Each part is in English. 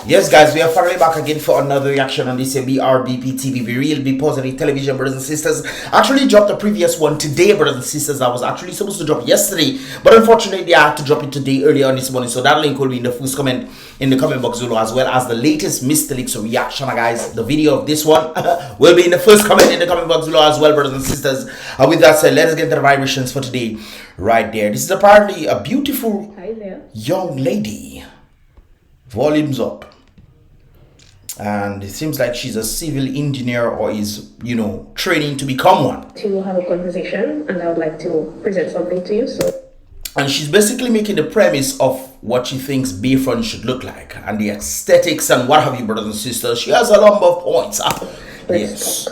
Yes, guys, we are finally back again for another reaction on this BrBpTV, the Real Be Positive Television, brothers and sisters. Actually dropped the previous one today, brothers and sisters. I was actually supposed to drop yesterday, but unfortunately I had to drop it today earlier on this morning. So that link will be in the first comment in the comment box below, as well as the latest Mr. Leaks reaction, guys. The video of this one will be in the first comment in the comment box below as well, brothers and sisters. With that said, let's get the vibrations for today right there. This is apparently a beautiful young lady. Volumes up. And it seems like she's a civil engineer or is, you know, training to become one. To have a conversation, and I would like to present something to you. And she's basically making the premise of what she thinks BAYFRONT should look like and the aesthetics and what have you, brothers and sisters. She has a number of points. Yes.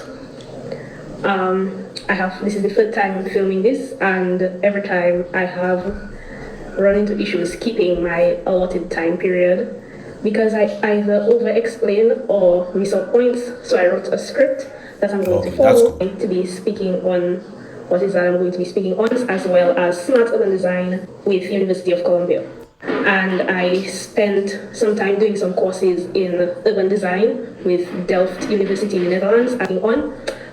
This is the third time I'm filming this, and every time I have run into issues keeping my allotted time period, because I either over-explain or miss out points. So I wrote a script that I'm going to follow to be speaking on what is that I'm going to be speaking on, as well as smart urban design with University of Columbia. And I spent some time doing some courses in urban design with Delft University in the Netherlands.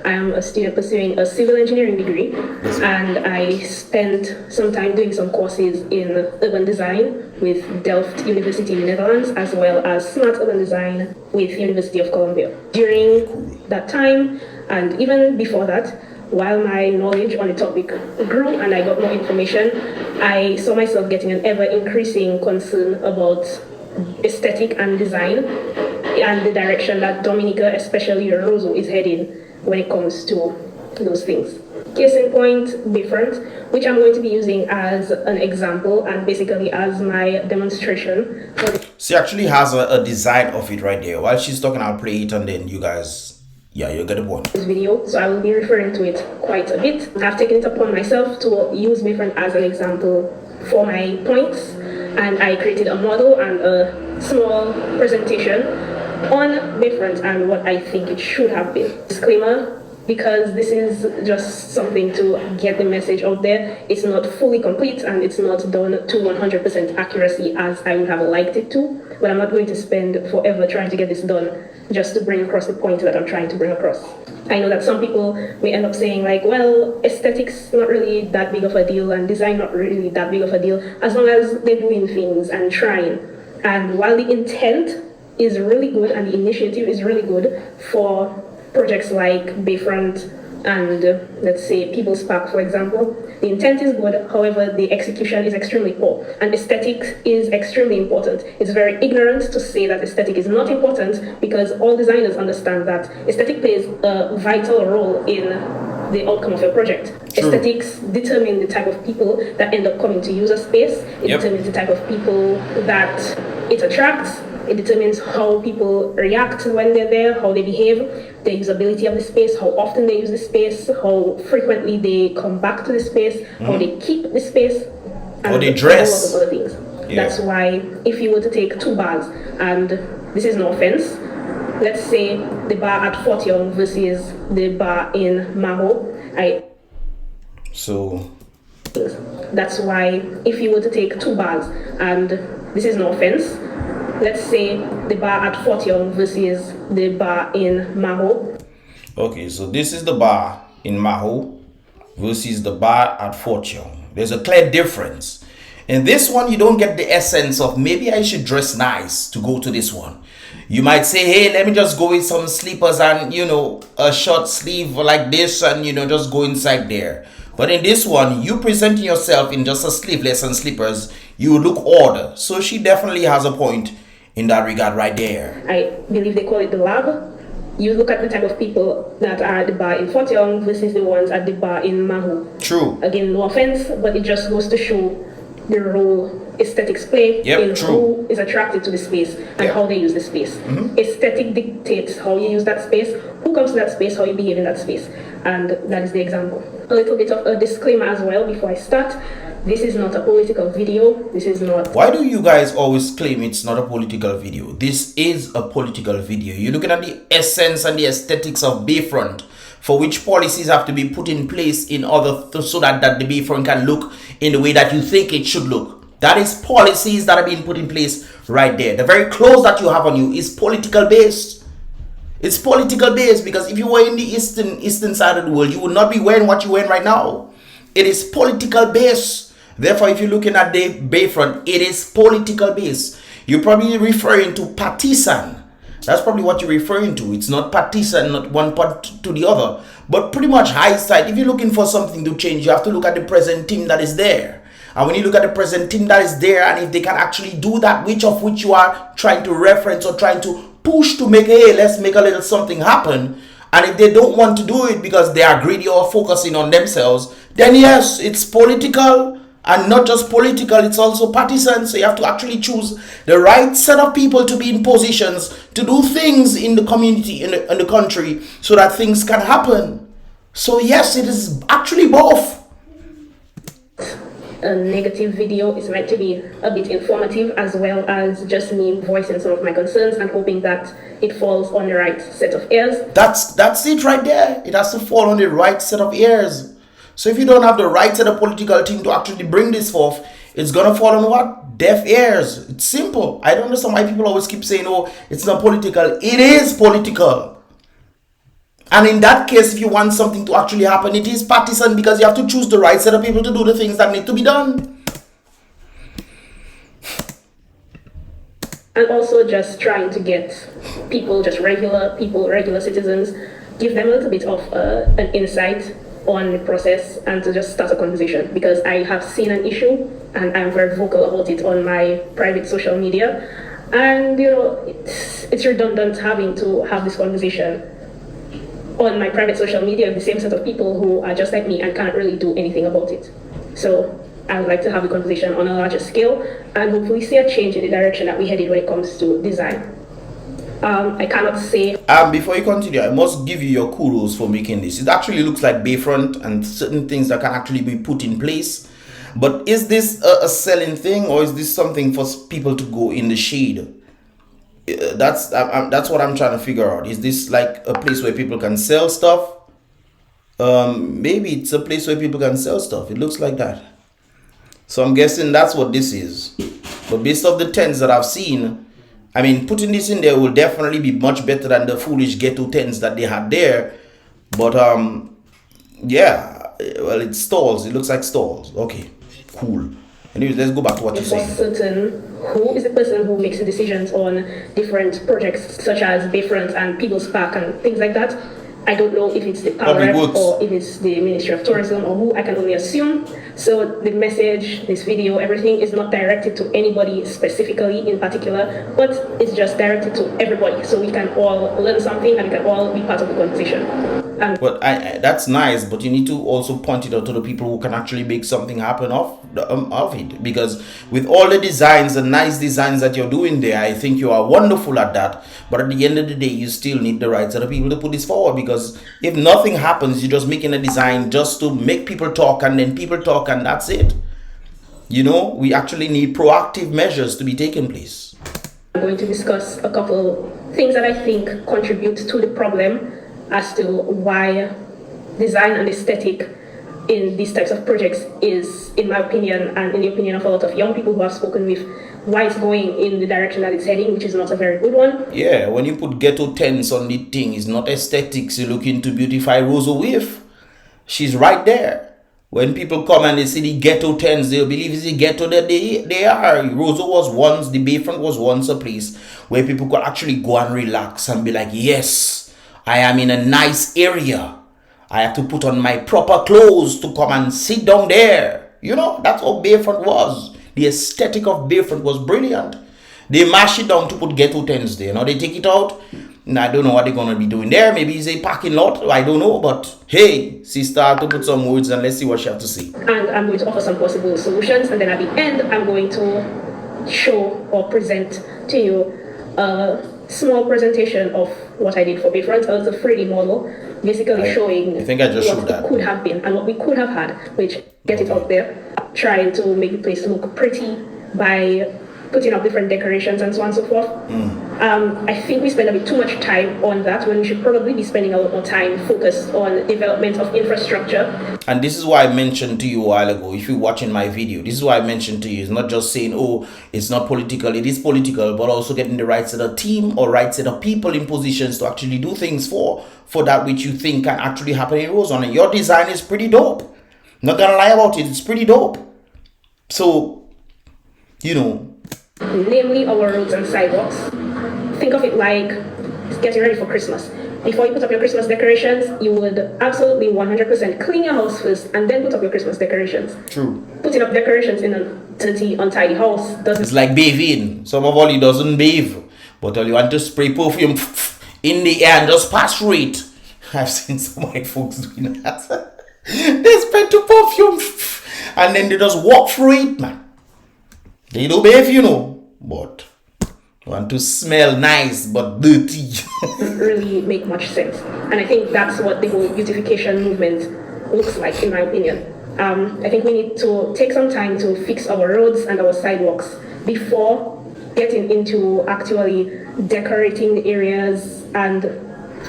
I am a student pursuing a civil engineering degree, and I spent some time doing some courses in urban design with Delft University in the Netherlands, as well as smart urban design with University of Columbia. During that time, and even before that, while my knowledge on the topic grew and I got more information, I saw myself getting an ever-increasing concern about aesthetic and design and the direction that Dominica, especially Rosso, is heading when it comes to those things. Case in point, BrBpTV, which I'm going to be using as an example and basically as my demonstration. She actually has a design of it right there. While she's talking, I'll play it and then you guys, yeah, you'll get the point. This video, so I will be referring to it quite a bit. I've taken it upon myself to use BrBpTV as an example for my points, and I created a model and a small presentation on BrBpTV and what I think it should have been. Disclaimer, because this is just something to get the message out there. It's not fully complete and it's not done to 100% accuracy as I would have liked it to, but I'm not going to spend forever trying to get this done just to bring across the point that I'm trying to bring across. I know that some people may end up saying like, well, aesthetics not really that big of a deal and design not really that big of a deal, as long as they're doing things and trying. And while the intent is really good and the initiative is really good for projects like BrBpTV and let's say People's Park, for example, the intent is good, however the execution is extremely poor, and aesthetics is extremely important. It's very ignorant to say that aesthetic is not important, because all designers understand that aesthetic plays a vital role in the outcome of your project. True. Aesthetics determine the type of people that end up coming to use a space. It determines the type of people that it attracts. It determines how people react when they're there, how they behave, the usability of the space, how often they use the space, how frequently they come back to the space, how they keep the space, and how they dress. A lot of other things. Yeah. That's why if you were to take two bars, and this is no offense, let's say the bar at Fort Young versus the bar in Maho, that's why if you were to take two bars, and this is no offense, let's say the bar at Fort Young versus the bar in Maho. Okay, so this is the bar in Maho versus the bar at Fort Young. There's a clear difference. In this one, you don't get the essence of maybe I should dress nice to go to this one. You might say, hey, let me just go with some slippers and, you know, a short sleeve like this and, you know, just go inside there. But in this one, you presenting yourself in just a sleeveless and slippers, you look odd. So she definitely has a point in that regard right there. I believe they call it the lab. You look at the type of people that are at the bar in Fort Young versus the ones at the bar in Maho. True. Again, no offense, but it just goes to show the role aesthetics play in who is attracted to the space and how they use the space. Aesthetic dictates how you use that space, who comes to that space, how you behave in that space. And that is the example. A little bit of a disclaimer as well before I start. This is not a political video. This is not... Why do you guys always claim it's not a political video? This is a political video. You're looking at the essence and the aesthetics of BrBpTV for which policies have to be put in place in order so that the Bayfront can look in the way that you think it should look. That is policies that are being put in place right there. The very clothes that you have on you is political based. It's political based because if you were in the eastern side of the world, you would not be wearing what you're wearing right now. It is political based. Therefore, if you're looking at the Bayfront, it is political based. You're probably referring to partisan. That's probably what you're referring to. It's not partisan, not one part to the other. But pretty much high side, if you're looking for something to change, you have to look at the present team that is there. And when you look at the present team that is there, and if they can actually do that, which you are trying to reference or trying to push to make, hey, let's make a little something happen. And if they don't want to do it because they are greedy or focusing on themselves, then yes, it's political. And not just political, it's also partisan. So you have to actually choose the right set of people to be in positions to do things in the community, in the country, so that things can happen. So yes, it is actually both. A negative video is meant to be a bit informative, as well as just me voicing some of my concerns and hoping that it falls on the right set of ears. That's it right there. It has to fall on the right set of ears. So if you don't have the right set of political team to actually bring this forth, it's going to fall on what? Deaf ears. It's simple. I don't understand why people always keep saying, oh, it's not political. It is political. And in that case, if you want something to actually happen, it is partisan because you have to choose the right set of people to do the things that need to be done. And also just trying to get people, just regular people, regular citizens, give them a little bit of an insight on the process and to just start a conversation, because I have seen an issue and I'm very vocal about it on my private social media, and it's redundant having to have this conversation on my private social media with the same set of people who are just like me and can't really do anything about it. So I would like to have a conversation on a larger scale and hopefully see a change in the direction that we headed when it comes to design. I cannot say. Before you continue, I must give you your kudos for making this. It actually looks like Bayfront and certain things that can actually be put in place. But is this a selling thing, or is this something for people to go in the shade? That's what I'm trying to figure out. Is this like a place where people can sell stuff? Maybe it's a place where people can sell stuff. It looks like that. So I'm guessing that's what this is. But based off the tents that I've seen, I mean, putting this in there will definitely be much better than the foolish ghetto tents that they had there. But, yeah, well, it's stalls. It looks like stalls. Okay, cool. Anyways, let's go back to what you're saying. Certain who is the person who makes the decisions on different projects, such as Bayfront and People's Park and things like that. I don't know if it's the power rep or if it's the Ministry of Tourism or who. I can only assume. So the message, this video, everything is not directed to anybody specifically in particular, but it's just directed to everybody, so we can all learn something and we can all be part of the conversation. But that's nice, but you need to also point it out to the people who can actually make something happen of it. Because with all the designs, the nice designs that you're doing there, I think you are wonderful at that. But at the end of the day, you still need the right set of people to put this forward. Because if nothing happens, you're just making a design just to make people talk, and then people talk, and that's it. We actually need proactive measures to be taken place. I'm going to discuss a couple things that I think contribute to the problem as to why design and aesthetic in these types of projects is, in my opinion, and in the opinion of a lot of young people who I've spoken with, why it's going in the direction that it's heading, which is not a very good one. Yeah, when you put ghetto tents on the thing, it's not aesthetics. You're looking to beautify Rosa with. She's right there. When people come and they see the ghetto tents, they'll believe it's the ghetto that they are. The Bayfront was once a place where people could actually go and relax and be like, yes, I am in a nice area. I have to put on my proper clothes to come and sit down there. That's what Bayfront was. The aesthetic of Bayfront was brilliant. They mash it down to put ghetto tents there. Now they take it out. And I don't know what they're going to be doing there. Maybe it's a parking lot. I don't know. But hey, sister, I have to put some words and let's see what she has to say. And I'm going to offer some possible solutions. And then at the end, I'm going to show or present to you a small presentation of what I did for Bayfront. As a 3D model, basically showing I think I just showed what could have been and what we could have had, which get it out there, trying to make the place look pretty by putting up different decorations and so on and so forth. I think we spend a bit too much time on that when we should probably be spending a lot more time focused on development of infrastructure. And this is why I mentioned to you a while ago, if you're watching my video, this is why I mentioned to you, it's not just saying, oh, it's not political, it is political, but also getting the right set of team or right set of people in positions to actually do things for that which you think can actually happen in Roseland. And your design is pretty dope. Not gonna lie about it, it's pretty dope. So, you know. Namely our roads and sidewalks. Think of it like getting ready for Christmas. Before you put up your Christmas decorations, you would absolutely 100% clean your house first and then put up your Christmas decorations. True. Putting up decorations in a dirty, untidy house doesn't... It's like bathing. Some of all you doesn't bathe, but all you want to spray perfume in the air and just pass through it. I've seen some white folks doing that. They spray to perfume and then they just walk through it, man. They do bathe, you know, but want to smell nice but dirty. Doesn't really make much sense. And I think that's what the whole beautification movement looks like, in my opinion. I think we need to take some time to fix our roads and our sidewalks before getting into actually decorating the areas. And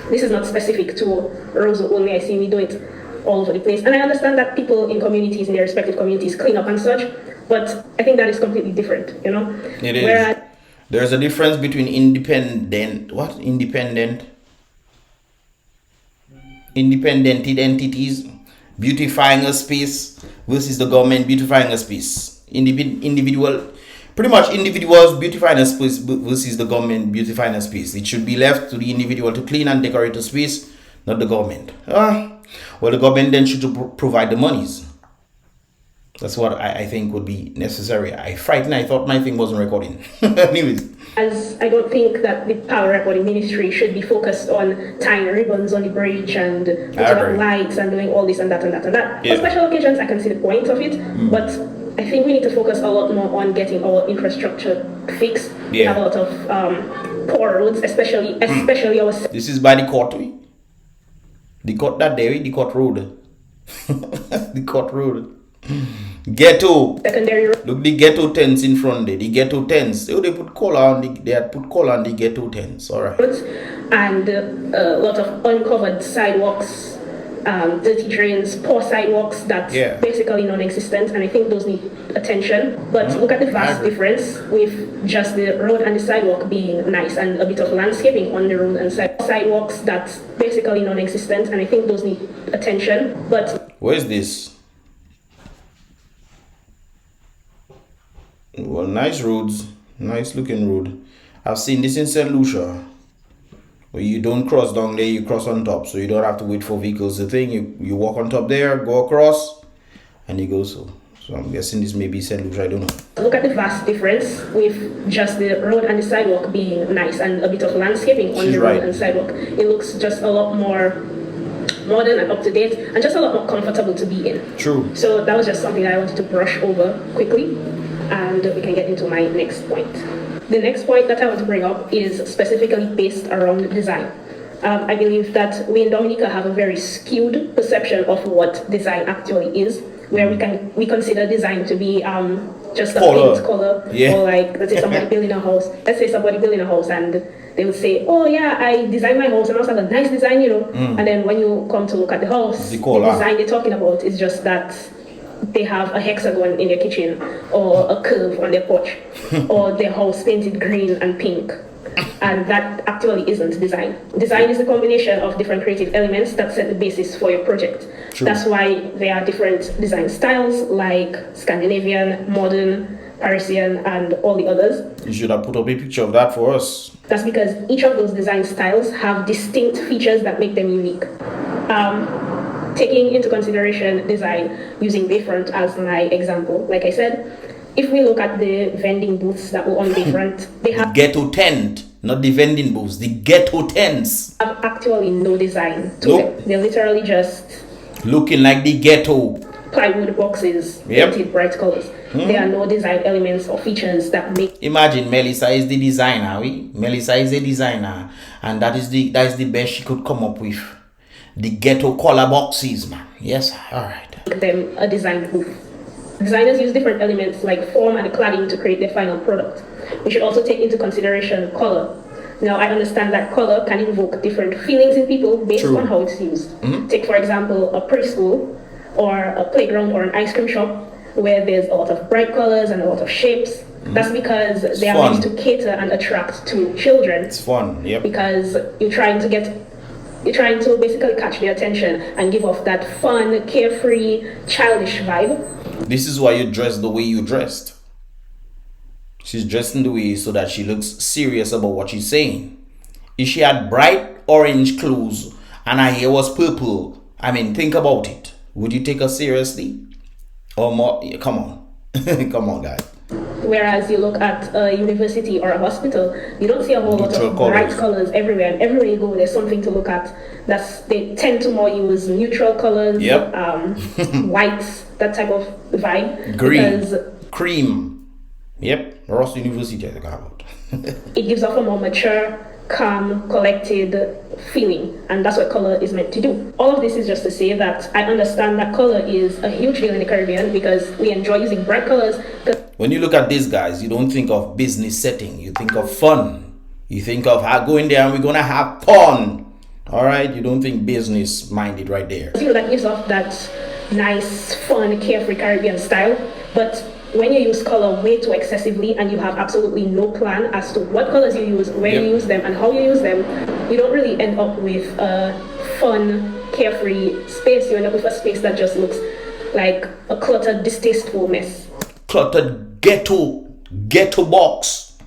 this is not specific to Roseau only. I see we do it all over the place. And I understand that people in communities, in their respective communities, clean up and such, but I think that is completely different, you know? It is. There's a difference between independent entities beautifying a space versus the government beautifying a space. Pretty much individuals beautifying a space versus the government beautifying a space. It should be left to the individual to clean and decorate a space, not the government. Well, the government then should provide the monies. That's what I think would be necessary. I thought my thing wasn't recording. Anyways. As I don't think that the power recording ministry should be focused on tying ribbons on the bridge and putting up lights and doing all this and that and that and that. Yeah. For special occasions, I can see the point of it, but I think we need to focus a lot more on getting our infrastructure fixed. Yeah. We have a lot of poor roads, especially our... This is by the court. The court that day, the court road. The court road. Ghetto. Secondary road. Look, the ghetto tents in front there. The ghetto tents. They put color on they had put color on the ghetto tents. All right. And a lot of uncovered sidewalks, dirty drains, poor sidewalks that's basically non-existent, and I think those need attention. But look at the vast difference with just the road and the sidewalk being nice and a bit of landscaping on the road and sidewalks that's basically non-existent, and I think those need attention. But where is this? Well, nice roads, nice looking road. I've seen this in St. Lucia, where you don't cross down there, you cross on top, so you don't have to wait for vehicles. The thing, you walk on top there, go across, and you go so. So I'm guessing this may be St. Lucia, I don't know. Look at the vast difference with just the road and the sidewalk being nice and a bit of landscaping on the road and sidewalk. It looks just a lot more modern and up to date and just a lot more comfortable to be in. True. So that was just something that I wanted to brush over quickly, and we can get into my next point. The next point that I want to bring up is specifically based around design. I believe that we in Dominica have a very skewed perception of what design actually is, where we consider design to be just a paint color, or like let's say somebody building a house. Let's say somebody building a house and they would say, "Oh yeah, I designed my house and also have a nice design, you know." And then when you come to look at the house, the design they're talking about is just that they have a hexagon in their kitchen or a curve on their porch or their house painted green and pink. And that actually isn't design. Design is a combination of different creative elements that set the basis for your project. True. That's why there are different design styles like Scandinavian, modern, Parisian, and all the others. You should have put up a picture of that for us. That's because each of those design styles have distinct features that make them unique. Taking into consideration design, using BAYFRONT as my example, like I said, if we look at the vending booths that were on BAYFRONT, they have ghetto tent, not the vending booths, the ghetto tents. Have actually no design to them. They're literally just looking like the ghetto. Plywood boxes, painted bright colors. There are no design elements or features that make. Imagine Melissa is the designer. Melissa is a designer, and that is the best she could come up with. The ghetto color boxes, man. Yes, all right. Make them a design booth. Designers use different elements like form and cladding to create their final product. We should also take into consideration color. Now, I understand that color can invoke different feelings in people based on how it's used. Take, for example, a preschool or a playground or an ice cream shop where there's a lot of bright colors and a lot of shapes. That's because they are meant to cater and attract to children. It's fun, yep. Because you're trying to basically catch their attention and give off that fun, carefree, childish vibe. This is why you dress the way you dressed. She's dressed in the way so that she looks serious about what she's saying. If she had bright orange clothes and her hair was purple, I mean, think about it. Would you take her seriously? Or more? Yeah, come on. Come on, guys. Whereas you look at a university or a hospital, you don't see a whole lot of bright colors everywhere. And everywhere you go, there's something to look at. They tend to more use neutral colors, whites, that type of vibe. Green, cream. Yep, Ross University I think about. It gives off a more mature, calm, collected feeling, and that's what color is meant to do. All of this is just to say that I understand that color is a huge deal in the Caribbean because we enjoy using bright colors. When you look at these guys, you don't think of business setting, you think of fun. You think of how going there and we're gonna have fun. All right, you don't think business minded right there. That gives off that nice, fun, carefree Caribbean style, but when you use color way too excessively and you have absolutely no plan as to what colors you use, where you use them, and how you use them, you don't really end up with a fun, carefree space. You end up with a space that just looks like a cluttered, distasteful mess. Cluttered ghetto box.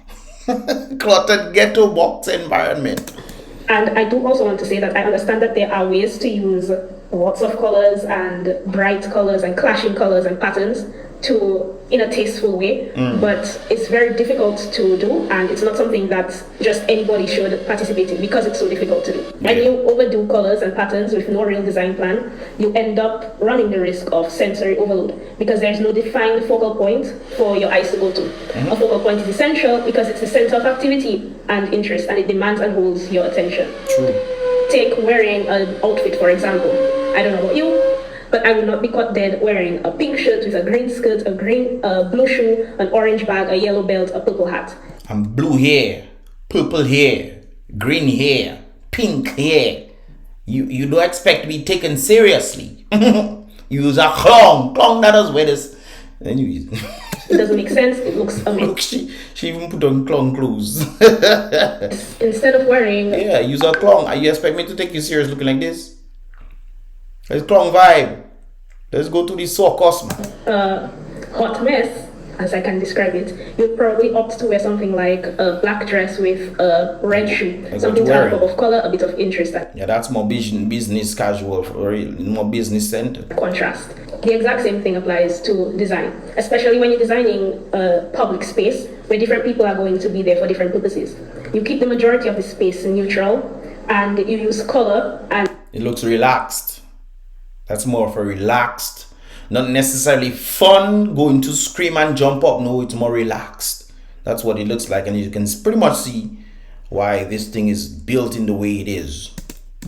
Cluttered ghetto box environment. And I do also want to say that I understand that there are ways to use lots of colors and bright colors and clashing colors and patterns in a tasteful way, but it's very difficult to do, and it's not something that just anybody should participate in because it's so difficult to do. When you overdo colors and patterns with no real design plan, you end up running the risk of sensory overload because there's no defined focal point for your eyes to go to. A focal point is essential because it's the center of activity and interest, and it demands and holds your attention. True. Take wearing an outfit, for example. I don't know about you, but I would not be caught dead wearing a pink shirt with a green skirt, a blue shoe, an orange bag, a yellow belt, a purple hat. And blue hair, purple hair, green hair, pink hair. You don't expect to be taken seriously. You use a clown that does wear this. Then you use it doesn't make sense. It looks amazing. Look, she even put on clown clothes. Instead of wearing... Yeah, use a clown. You expect me to take you serious looking like this? It's clown vibe. Let's go to the circus, man. Hot mess, as I can describe it. You'd probably opt to wear something like a black dress with a red shoe. Something to have a pop of color, a bit of interest. Yeah, that's more business casual, more business centered. Contrast. The exact same thing applies to design, especially when you're designing a public space where different people are going to be there for different purposes. You keep the majority of the space neutral and you use color and... It looks relaxed. That's more for relaxed, not necessarily fun, going to scream and jump up. No, it's more relaxed. That's what it looks like, and you can pretty much see why this thing is built in the way it is.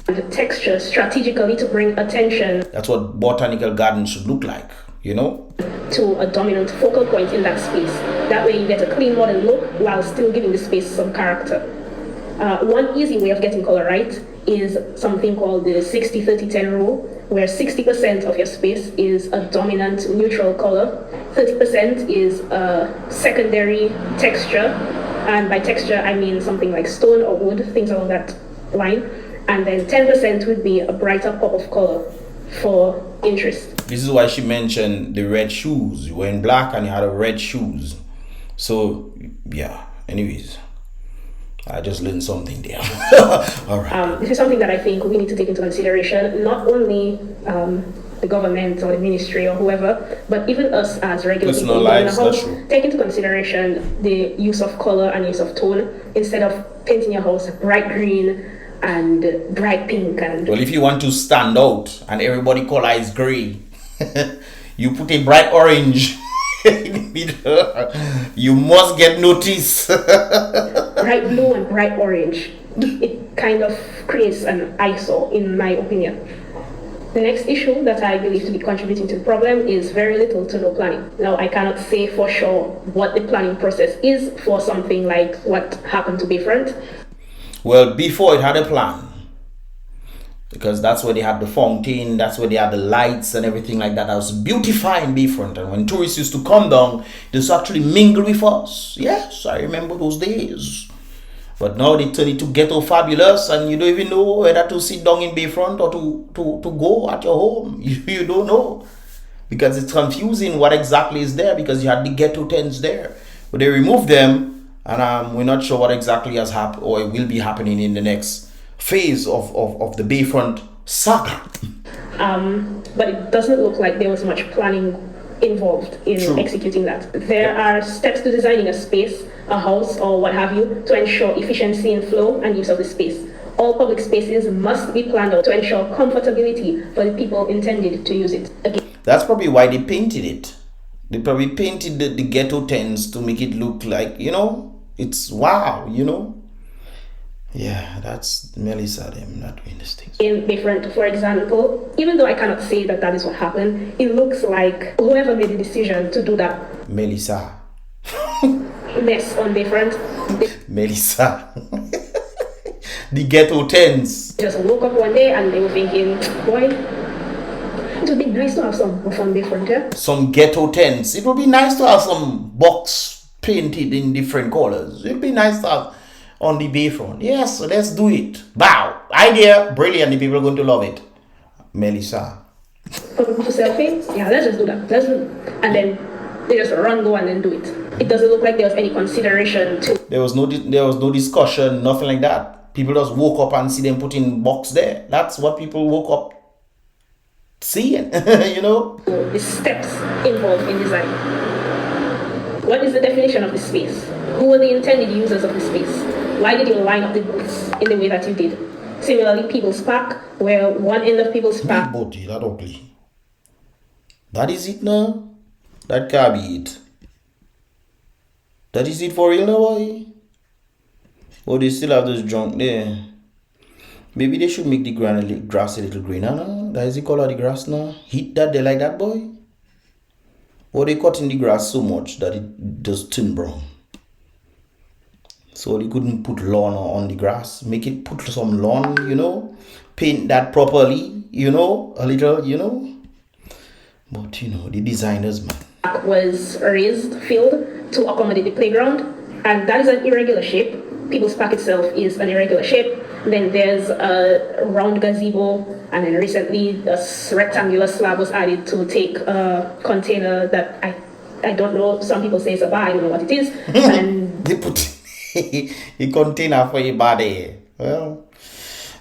The texture strategically to bring attention. That's what botanical gardens should look like, you know? To a dominant focal point in that space. That way you get a clean modern look while still giving the space some character. One easy way of getting color right is something called the 60-30-10 rule, where 60% of your space is a dominant neutral color, 30% is a secondary texture, and by texture I mean something like stone or wood, things along that line, and then 10% would be a brighter pop of color for interest. This is why she mentioned the red shoes. You were in black and you had a red shoes. So yeah, anyways, I just learned something there. All right. This is something that I think we need to take into consideration, not only the government or the ministry or whoever, but even us as regular people. Take into consideration the use of color and use of tone instead of painting your house bright green and bright pink. And well, if you want to stand out and everybody color is gray, you put a bright orange. You must get notice. Bright blue and bright orange, it kind of creates an eyesore, in my opinion. The next issue that I believe to be contributing to the problem is very little to no planning. Now, I cannot say for sure what the planning process is for something like what happened to BAYFRONT. Well, before it had a plan, because that's where they had the fountain, that's where they had the lights and everything like that. That was beautifying BAYFRONT, and when tourists used to come down, they used to actually mingle with us. Yes, I remember those days. But now they turn it to ghetto fabulous, and you don't even know whether to sit down in BAYFRONT or to go at your home. You don't know, because it's confusing what exactly is there, because you had the ghetto tents there, but they removed them, and we're not sure what exactly has happened or it will be happening in the next phase of the BAYFRONT saga. But it doesn't look like there was much planning involved in executing that. There are steps to designing a space, a house, or what have you, to ensure efficiency in flow and use of the space. All public spaces must be planned out to ensure comfortability for the people intended to use it. Again, that's probably why they painted it. They probably painted the ghetto tents to make it look like, it's wow, Yeah, that's Melissa, them not doing these things. In BAYFRONT, for example, even though I cannot say that that is what happened, it looks like whoever made the decision to do that Melissa. mess on BAYFRONT, Melissa. The ghetto tents. just woke up one day and they were thinking, boy, it would be nice to have some fun BAYFRONT, yeah? Some ghetto tents. It would be nice to have some box painted in different colors. It would be nice to have on the BAYFRONT. Yes, so let's do it. Wow, idea, brilliant. The people are going to love it. Melissa. For selfie, yeah, let's just do that. And then they just go and then do it. It doesn't look like there was any consideration to. There was no discussion, nothing like that. People just woke up and see them putting box there. That's what people woke up seeing, The steps involved in design. What is the definition of the space? Who are the intended users of the space? Why did you line up the booths in the way that you did? Similarly, People's Park, where one end of People's Park. Body, that ugly. That is it now? That can't be it. That is it for real now, boy? Or they still have this junk there? Maybe they should make the grass a little greener now. That is the color of the grass now. Heat that, they like that, boy? Or they cutting the grass so much that it does turn brown. So they couldn't put lawn on the grass. Make it, put some lawn, paint that properly, a little, But, the designers, man. Was raised, filled to accommodate the playground. And that is an irregular shape. People's Park itself is an irregular shape. Then there's a round gazebo. And then recently, a rectangular slab was added to take a container that I don't know. Some people say it's a bar. I don't know what it is. And they put a container for a body. Well,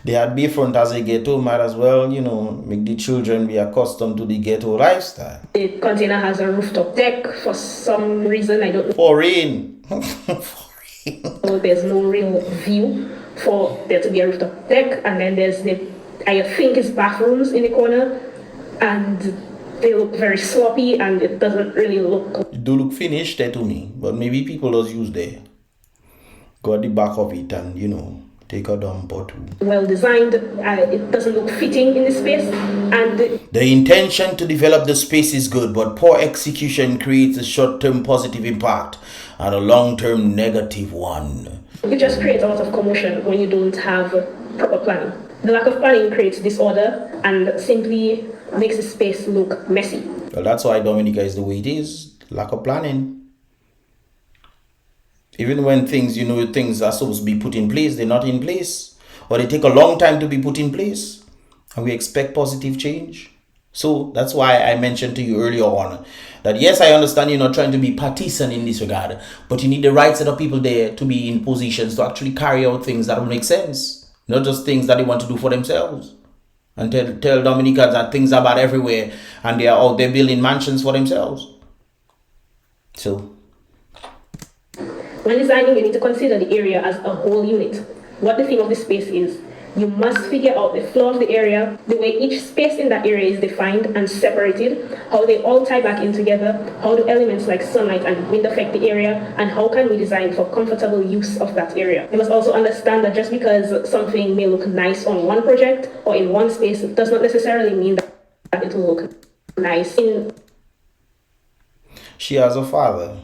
they had BAYFRONT as a ghetto, might as well, make the children be accustomed to the ghetto lifestyle. The container has a rooftop deck for some reason, I don't know. For rain. So there's no real view for there to be a rooftop deck, and then there's I think it's bathrooms in the corner, and they look very sloppy, and it doesn't really look. It do look finished there to me, but maybe people just use there. Go at the back of it and, take a dump or two. Well designed, it doesn't look fitting in the space, and the intention to develop the space is good, but poor execution creates a short-term positive impact and a long-term negative one. It just creates a lot of commotion when you don't have proper planning. The lack of planning creates disorder and simply makes the space look messy. Well, that's why Dominica is the way it is. Lack of planning. Even when things are supposed to be put in place, they're not in place. Or they take a long time to be put in place. And we expect positive change. So that's why I mentioned to you earlier on that yes, I understand you're not trying to be partisan in this regard, but you need the right set of people there to be in positions to actually carry out things that will make sense. Not just things that they want to do for themselves. And tell Dominicans that things are bad everywhere and they are out there building mansions for themselves. So when designing, you need to consider the area as a whole unit. What the theme of the space is. You must figure out the flow of the area, the way each space in that area is defined and separated, how they all tie back in together, how do elements like sunlight and wind affect the area, and how can we design for comfortable use of that area. You must also understand that just because something may look nice on one project or in one space does not necessarily mean that it will look nice in... She has a father.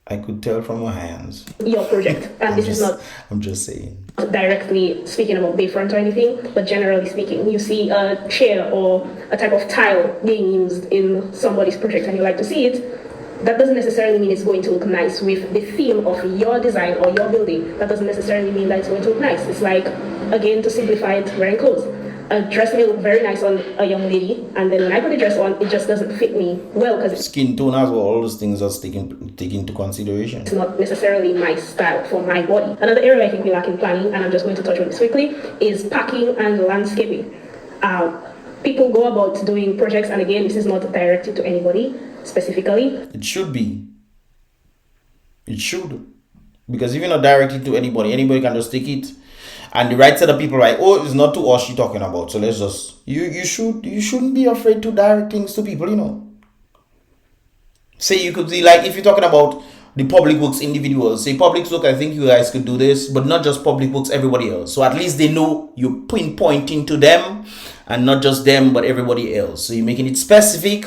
I could tell from her hands. Your project. And this is not... I'm just saying. Directly speaking about BAYFRONT or anything, but generally speaking, you see a chair or a type of tile being used in somebody's project and you like to see it, that doesn't necessarily mean it's going to look nice with the theme of your design or your building. That doesn't necessarily mean that it's going to look nice. It's like, again, to simplify it, wearing clothes. A dress may look very nice on a young lady, and then when I put the dress on, it just doesn't fit me well because skin tone as well. All those things are taken into consideration. It's not necessarily my style for my body. Another area I think we lack in planning, and I'm just going to touch on this quickly, is parking and landscaping. People go about doing projects, and again, this is not directed to anybody specifically. It should be. It should, because if you're not directed to anybody can just take it. And the right set of people, right? Oh, it's not to us you're talking about. So let's just you shouldn't be afraid to direct things to people, you know. Say you could see, like, if you're talking about the public works individuals, say public work, I think you guys could do this, but not just public works, everybody else. So at least they know you're pinpointing to them, and not just them, but everybody else. So you're making it specific,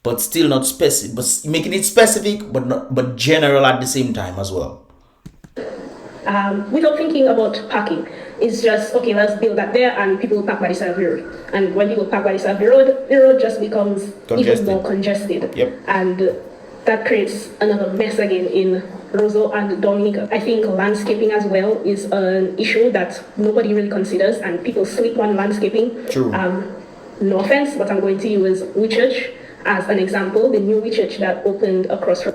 but still not specific, but making it specific, but general at the same time as well. Without thinking about parking, it's just, okay, let's build that there and people will park by the side of the road. And when people park by the side of the road just becomes even more congested. Yep. And that creates another mess again in Roseau and Dominica. I think landscaping as well is an issue that nobody really considers, and people sleep on landscaping. True. No offense, but I'm going to use Whitchurch as an example. The new Whitchurch that opened across from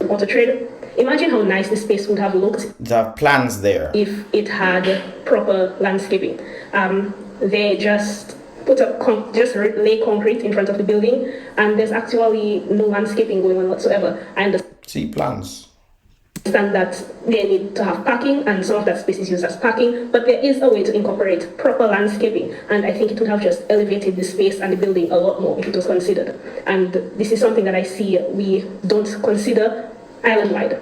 Auto Trade. Imagine how nice the space would have looked. There are plans there If it had proper landscaping. They just just lay concrete in front of the building, and there's actually no landscaping going on whatsoever. I understand plans. That they need to have parking, and some of that space is used as parking, but there is a way to incorporate proper landscaping, and I think it would have just elevated the space and the building a lot more if it was considered. And this is something that I see we don't consider island-wide.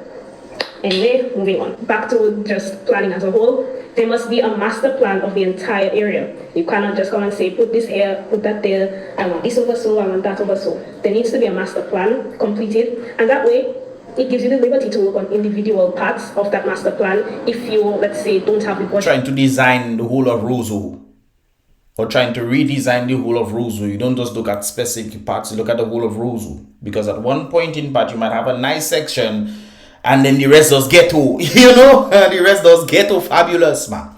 Anyway, moving on. Back to just planning as a whole. There must be a master plan of the entire area. You cannot just come and say, put this here, put that there, I want this over so, I want that over so. There needs to be a master plan completed, and that way, it gives you the liberty to work on individual parts of that master plan if you, let's say, don't have the budget. Trying to design the whole of Roseau, or trying to redesign the whole of Roseau, you don't just look at specific parts, you look at the whole of Roseau. Because at one point in part, you might have a nice section, and then the rest does ghetto, you know? The rest does ghetto fabulous, man.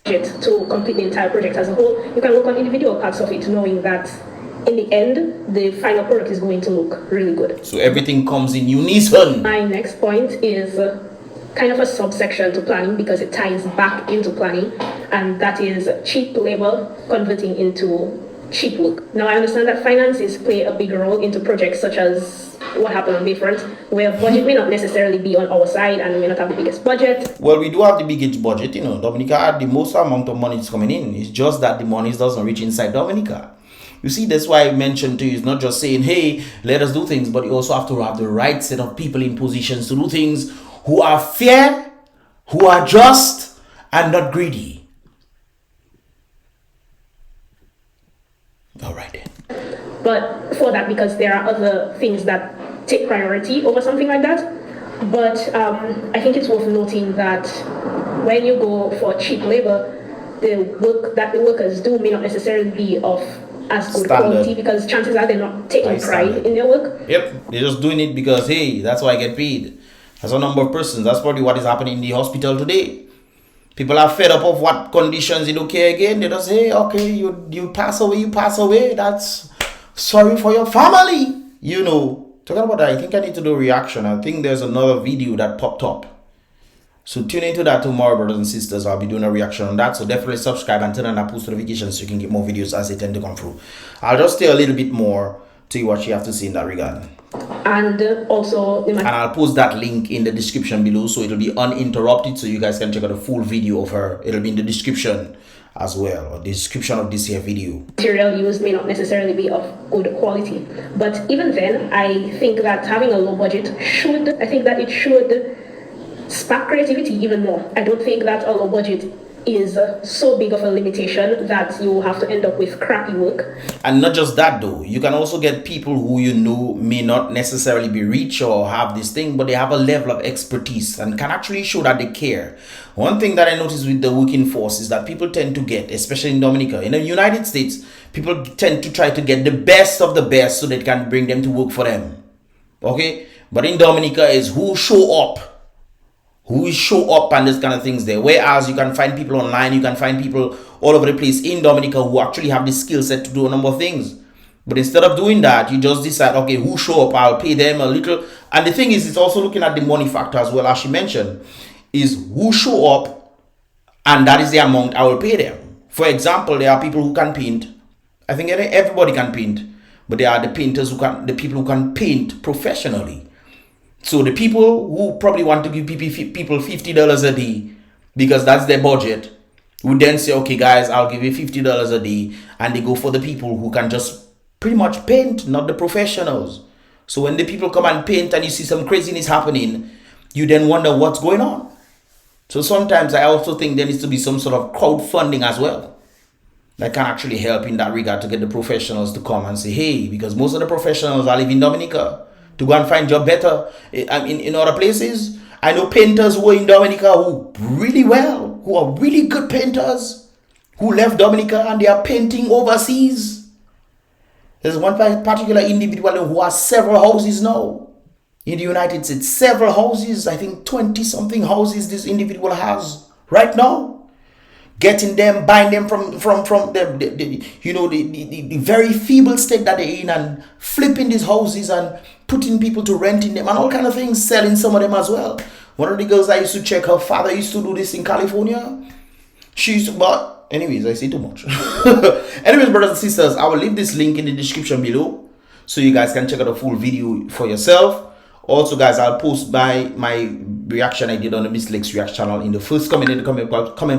To complete the entire project as a whole, you can work on individual parts of it, knowing that in the end, the final product is going to look really good. So everything comes in unison. My next point is kind of a subsection to planning because it ties back into planning, and that is cheap labor converting into cheap work. Now, I understand that finances play a big role into projects such as what happened on BAYFRONT, where budget may not necessarily be on our side and we may not have the biggest budget. Well, we do have the biggest budget, you know. Dominica had the most amount of money is coming in. It's just that the money doesn't reach inside Dominica. You see, that's why I mentioned to you, it's not just saying, hey, let us do things, but you also have to have the right set of people in positions to do things who are fair, who are just, and not greedy. All right then. But for that, because there are other things that take priority over something like that. But I think it's worth noting that when you go for cheap labor, the work that the workers do may not necessarily be of as good quality, because chances are they're not taking pride in their work. Yep, they're just doing it because, hey, that's why I get paid. That's a number of persons. That's probably what is happening in the hospital today. People are fed up of what conditions they don't care again. They just say, okay, you pass away. That's sorry for your family. You know, talking about that, I think I need to do a reaction. I think there's another video that popped up. So tune into that tomorrow, brothers and sisters. I'll be doing a reaction on that. So definitely subscribe and turn on that post notifications so you can get more videos as they tend to come through. I'll just stay a little bit more to see what you have to say in that regard. And also and I'll post that link in the description below, so it'll be uninterrupted, so you guys can check out a full video of her. It'll be in the description as well, or the description of this here video. Material used may not necessarily be of good quality, but even then I think that having a low budget should spark creativity even more. I don't think that a low budget is so big of a limitation that you have to end up with crappy work. And not just that though, you can also get people who you know may not necessarily be rich or have this thing, but they have a level of expertise and can actually show that they care. One thing that I noticed with the working force is that people tend to get, especially in Dominica, in the United States, people tend to try to get the best of the best so they can bring them to work for them. Okay, but in Dominica is who show up and this kind of things there. Whereas you can find people online, you can find people all over the place in Dominica who actually have the skill set to do a number of things. But instead of doing that, you just decide, okay, who show up, I'll pay them a little. And the thing is, it's also looking at the money factor as well, as she mentioned, is who show up, and that is the amount I will pay them. For example, there are people who can paint. I think everybody can paint, but there are the painters the people who can paint professionally. So the people who probably want to give people $50 a day because that's their budget would then say, okay guys, I'll give you $50 a day, and they go for the people who can just pretty much paint, not the professionals. So when the people come and paint and you see some craziness happening, you then wonder what's going on. So sometimes I also think there needs to be some sort of crowdfunding as well that can actually help in that regard to get the professionals to come and say, hey, because most of the professionals are living in Dominica, to go and find job better in other places. I know painters who are in Dominica who are really good painters, who left Dominica and they are painting overseas. There's one particular individual who has several houses now in the United States. Several houses, I think 20 something houses this individual has right now. Getting them, buying them from the very feeble state that they're in, and flipping these houses and putting people to rent in them and all kind of things, selling some of them as well. One of the girls I used to check, her father used to do this in California. But anyways, I say too much. Anyways, brothers and sisters, I will leave this link in the description below so you guys can check out the full video for yourself. Also, guys, I'll post my reaction I did on the Miss Lex React channel in the first comment in the comment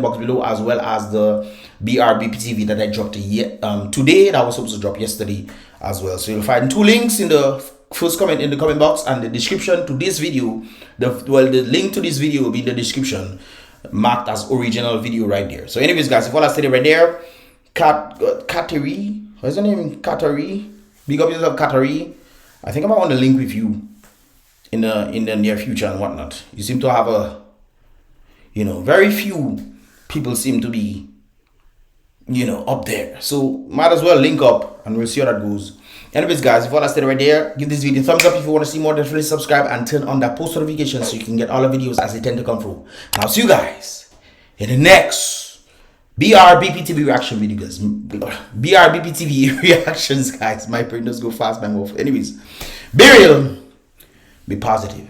box below, as well as the BrBpTV that I dropped today, that was supposed to drop yesterday as well. So you'll find two links in the first comment in the comment box and the description to this video. The link to this video will be in the description, marked as original video right there. So anyways, guys, if all I stated right there, Kateri, what's her name? Kateri, big up yourself, Kateri. I think I might want to link with you in the near future and whatnot. You seem to have very few people seem to be up there, so might as well link up and we'll see how that goes. Anyways, guys, if all I said right there, give this video a thumbs up. If you want to see more, definitely subscribe and turn on that post notification so you can get all the videos as they tend to come through. And I'll see you guys in the next BrBpTV reaction video, guys. BrBpTV reactions, guys. My brain does go fast, man. Anyways, be real, be positive.